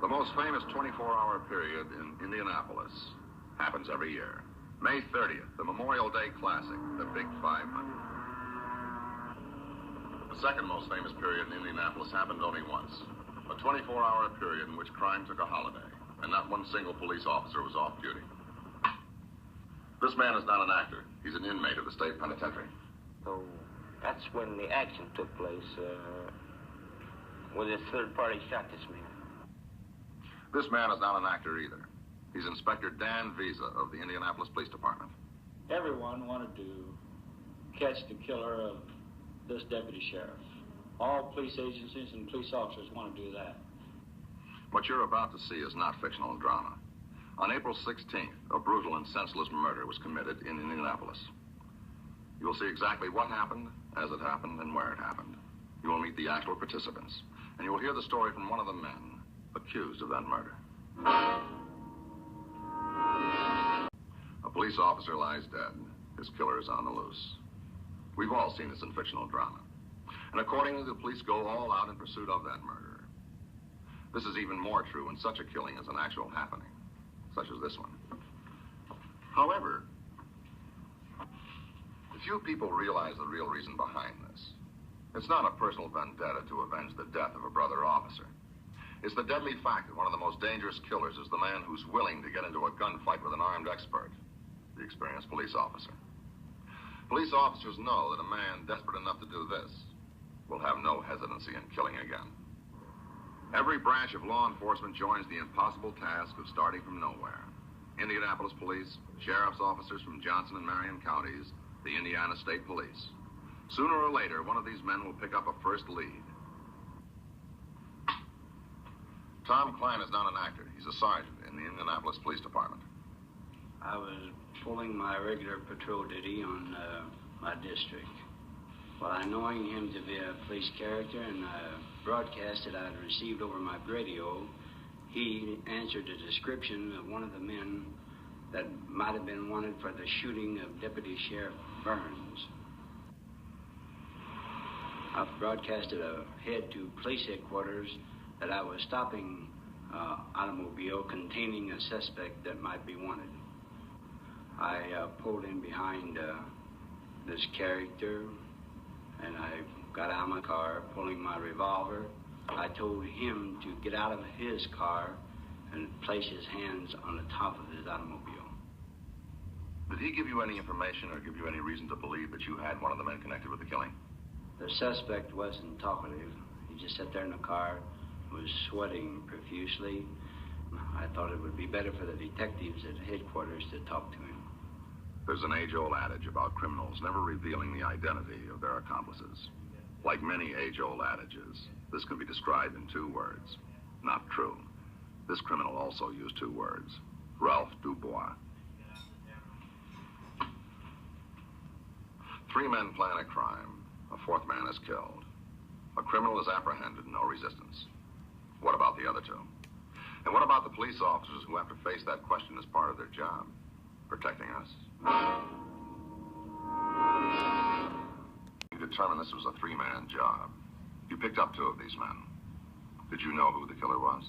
The most famous 24-hour period in Indianapolis happens every year. May 30th, the Memorial Day Classic, the Big 500. The second most famous period in Indianapolis happened only once. A 24-hour period in which crime took a holiday, and not one single police officer was off duty. This man is not an actor. He's an inmate of the state penitentiary. So that's when the action took place, where the third party shot this man. This man is not an actor either. He's Inspector Dan Visa of the Indianapolis Police Department. Everyone wanted to catch the killer of this deputy sheriff. All police agencies and police officers want to do that. What you're about to see is not fictional drama. On April 16th, a brutal and senseless murder was committed in Indianapolis. You will see exactly what happened, as it happened, and where it happened. You will meet the actual participants, and you will hear the story from one of the men accused of that murder. A police officer lies dead. His killer is on the loose. We've all seen this in fictional drama. And accordingly, the police go all out in pursuit of that murderer. This is even more true when such a killing is an actual happening, such as this one. However, few people realize the real reason behind this. It's not a personal vendetta to avenge the death of a brother officer. It's the deadly fact that one of the most dangerous killers is the man who's willing to get into a gunfight with an armed expert, the experienced police officer. Police officers know that a man desperate enough to do this will have no hesitancy in killing again. Every branch of law enforcement joins the impossible task of starting from nowhere. Indianapolis Police, sheriff's officers from Johnson and Marion counties, the Indiana State Police. Sooner or later, one of these men will pick up a first lead. Tom Klein is not an actor. He's a sergeant in the Indianapolis Police Department. I was pulling my regular patrol duty on my district. Well, knowing him to be a police character and a broadcast that I had received over my radio, he answered the description of one of the men that might have been wanted for the shooting of Deputy Sheriff Burns. I broadcasted ahead to police headquarters that I was stopping automobile containing a suspect that might be wanted. I pulled in behind this character, and I got out of my car, pulling my revolver. I told him to get out of his car and place his hands on the top of his automobile. Did he give you any information or give you any reason to believe that you had one of the men connected with the killing? The suspect wasn't talkative. He just sat there in the car, was sweating profusely. I thought it would be better for the detectives at headquarters to talk to him. There's an age-old adage about criminals never revealing the identity of their accomplices. Like many age-old adages, this can be described in 2 words. Not true. This criminal also used 2 words. Ralph Dubois. 3 men plan a crime. A 4th man is killed. A criminal is apprehended, no resistance. What about the other 2? And what about the police officers who have to face that question as part of their job? Protecting us? You determined this was a 3-man job. You picked up 2 of these men. Did you know who the killer was?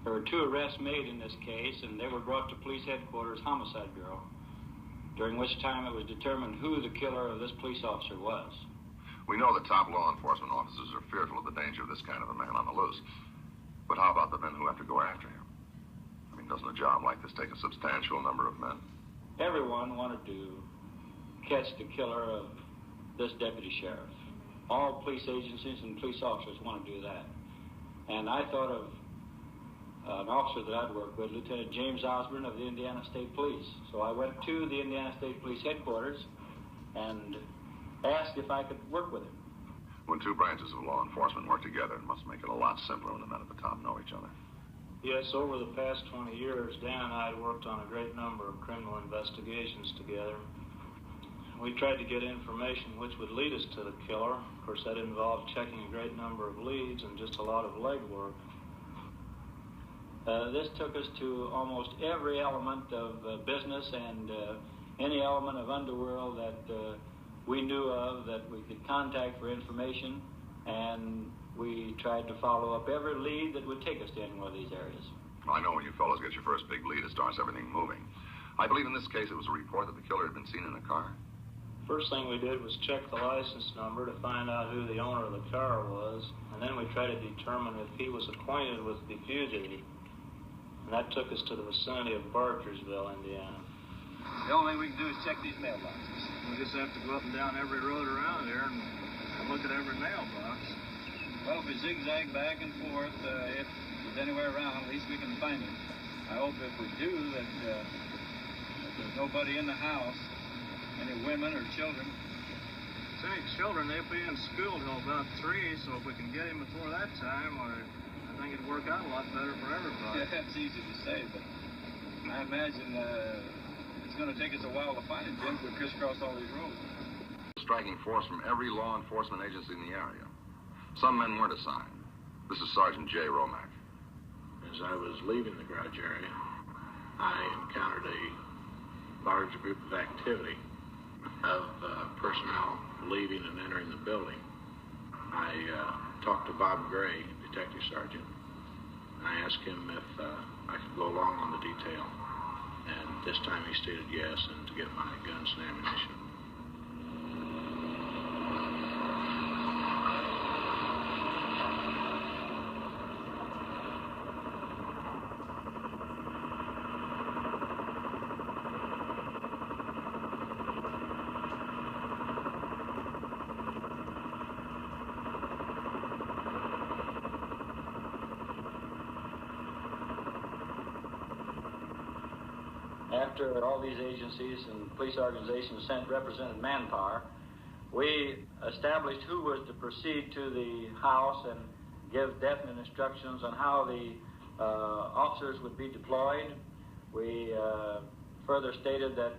There were 2 arrests made in this case, and they were brought to Police Headquarters Homicide Bureau, during which time it was determined who the killer of this police officer was. We know that top law enforcement officers are fearful of the danger of this kind of a man on the loose. But how about the men who have to go after him? I mean, doesn't a job like this take a substantial number of men? Everyone wanted to catch the killer of this deputy sheriff. All police agencies and police officers want to do that. And I thought of an officer that I'd worked with, Lieutenant James Osborne of the Indiana State Police. So I went to the Indiana State Police headquarters and asked if I could work with him. When 2 branches of law enforcement work together, it must make it a lot simpler when the men at the top know each other. Yes, over the past 20 years, Dan and I had worked on a great number of criminal investigations together. We tried to get information which would lead us to the killer. Of course, that involved checking a great number of leads and just a lot of legwork. This took us to almost every element of business and any element of underworld that we knew of that we could contact for information. and we tried to follow up every lead that would take us to any one of these areas. I know when you fellows get your first big lead, it starts everything moving. I believe in this case it was a report that the killer had been seen in a car. First thing we did was check the license number to find out who the owner of the car was, and then we tried to determine if he was acquainted with the fugitive. And that took us to the vicinity of Barkersville, Indiana. The only thing we can do is check these mailboxes. We just have to go up and down every road around here and look at every mailbox. Well, if we zigzag back and forth, if he's anywhere around, at least we can find him. I hope if we do that there's nobody in the house, any women or children. If there's any children, they'll be in school till about 3, so if we can get him before that time, I think it'd work out a lot better for everybody. Yeah, that's easy to say, but I imagine it's going to take us a while to find him, Jim, if we crisscross all these roads. Striking force from every law enforcement agency in the area. Some men weren't assigned. This is Sergeant J. Romack. As I was leaving the garage area, I encountered a large group of activity of personnel leaving and entering the building. I talked to Bob Gray, Detective Sergeant. I asked him if I could go along on the detail, and this time he stated yes, and to get my guns and ammunition. After all these agencies and police organizations sent represented manpower, we established who was to proceed to the house and give definite instructions on how the officers would be deployed. We further stated that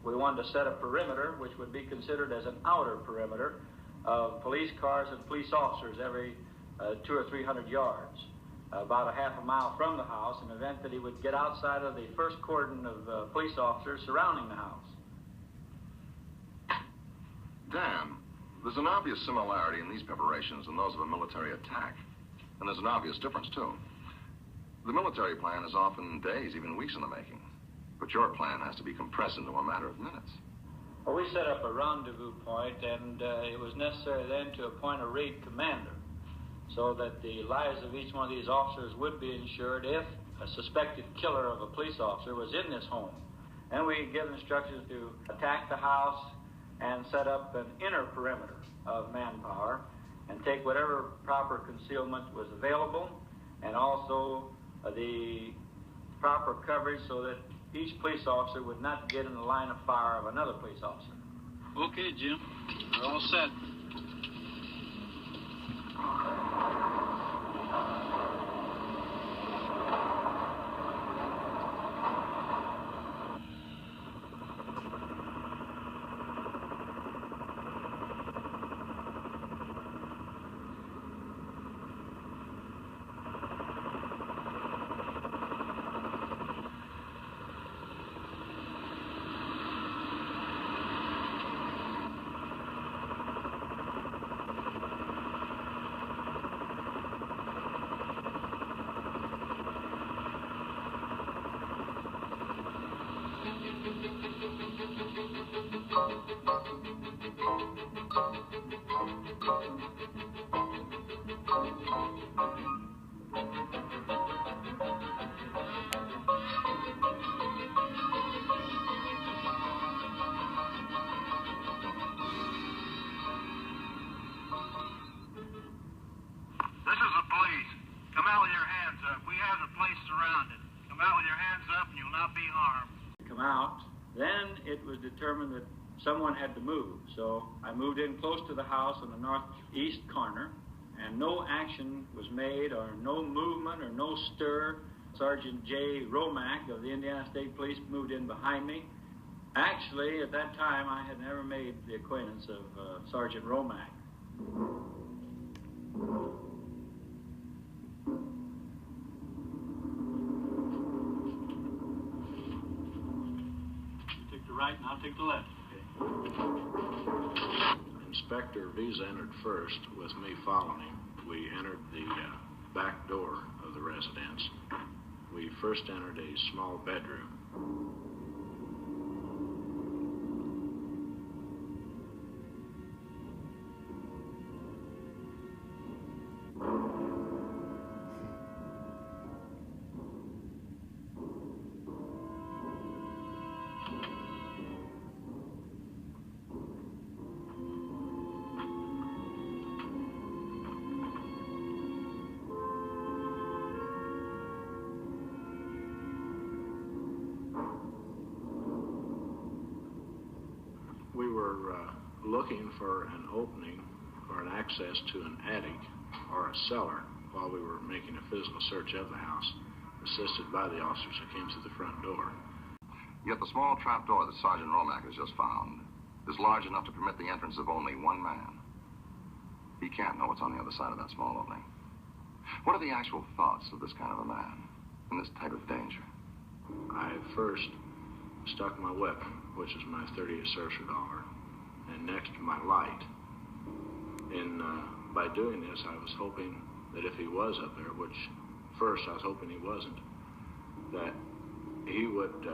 we wanted to set a perimeter, which would be considered as an outer perimeter, of police cars and police officers every 200 or 300 yards. About a half a mile from the house, in the event that he would get outside of the first cordon of police officers surrounding the house. Dan, there's an obvious similarity in these preparations and those of a military attack. And there's an obvious difference, too. The military plan is often days, even weeks in the making. But your plan has to be compressed into a matter of minutes. Well, we set up a rendezvous point, and it was necessary then to appoint a raid commander, so that the lives of each one of these officers would be insured if a suspected killer of a police officer was in this home. And we give instructions to attack the house and set up an inner perimeter of manpower and take whatever proper concealment was available, and also the proper coverage so that each police officer would not get in the line of fire of another police officer. Okay, Jim. We're all set. Determined that someone had to move, so I moved in close to the house in the northeast corner, and no action was made, or no movement, or no stir. Sergeant J. Romack of the Indiana State Police moved in behind me. Actually, at that time, I had never made the acquaintance of Sergeant Romack. Right, and I'll take the left. Okay. Inspector Visa entered first, with me following him. We entered the back door of the residence. We first entered a small bedroom. We were looking for an opening or an access to an attic or a cellar while we were making a physical search of the house, assisted by the officers who came through the front door. Yet the small trap door that Sergeant Romack has just found is large enough to permit the entrance of only one man. He can't know what's on the other side of that small opening. What are the actual thoughts of this kind of a man in this type of danger? I first stuck my weapon, which is my .38 service revolver, and next my light. And by doing this, I was hoping that if he was up there, which first I was hoping he wasn't, that he would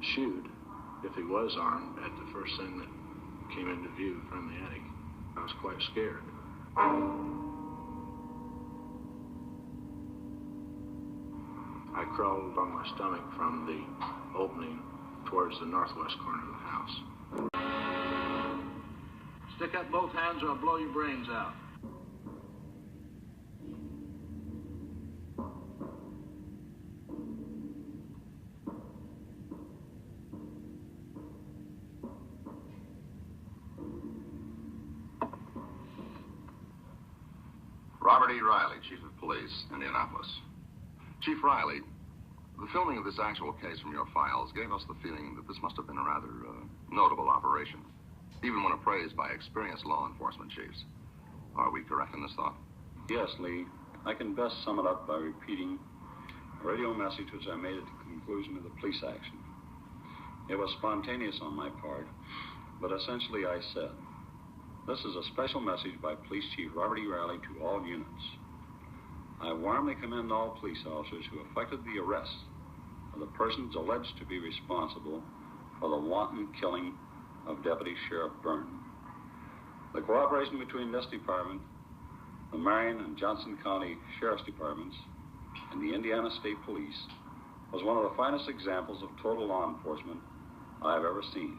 shoot, if he was armed, at the first thing that came into view from the attic. I was quite scared. I crawled on my stomach from the opening towards the northwest corner of the house. Stick up both hands or I'll blow your brains out. Robert E. Riley, Chief of Police, Indianapolis. Chief Riley, the filming of this actual case from your files gave us the feeling that this must have been a rather notable operation, even when appraised by experienced law enforcement chiefs. Are we correct in this thought? Yes, Lee. I can best sum it up by repeating a radio message which I made at the conclusion of the police action. It was spontaneous on my part, but essentially I said, "This is a special message by Police Chief Robert E. Riley to all units. I warmly commend all police officers who effected the arrest of the persons alleged to be responsible for the wanton killing of Deputy Sheriff Byrne. The cooperation between this department, the Marion and Johnson County Sheriff's Departments, and the Indiana State Police was one of the finest examples of total law enforcement I have ever seen.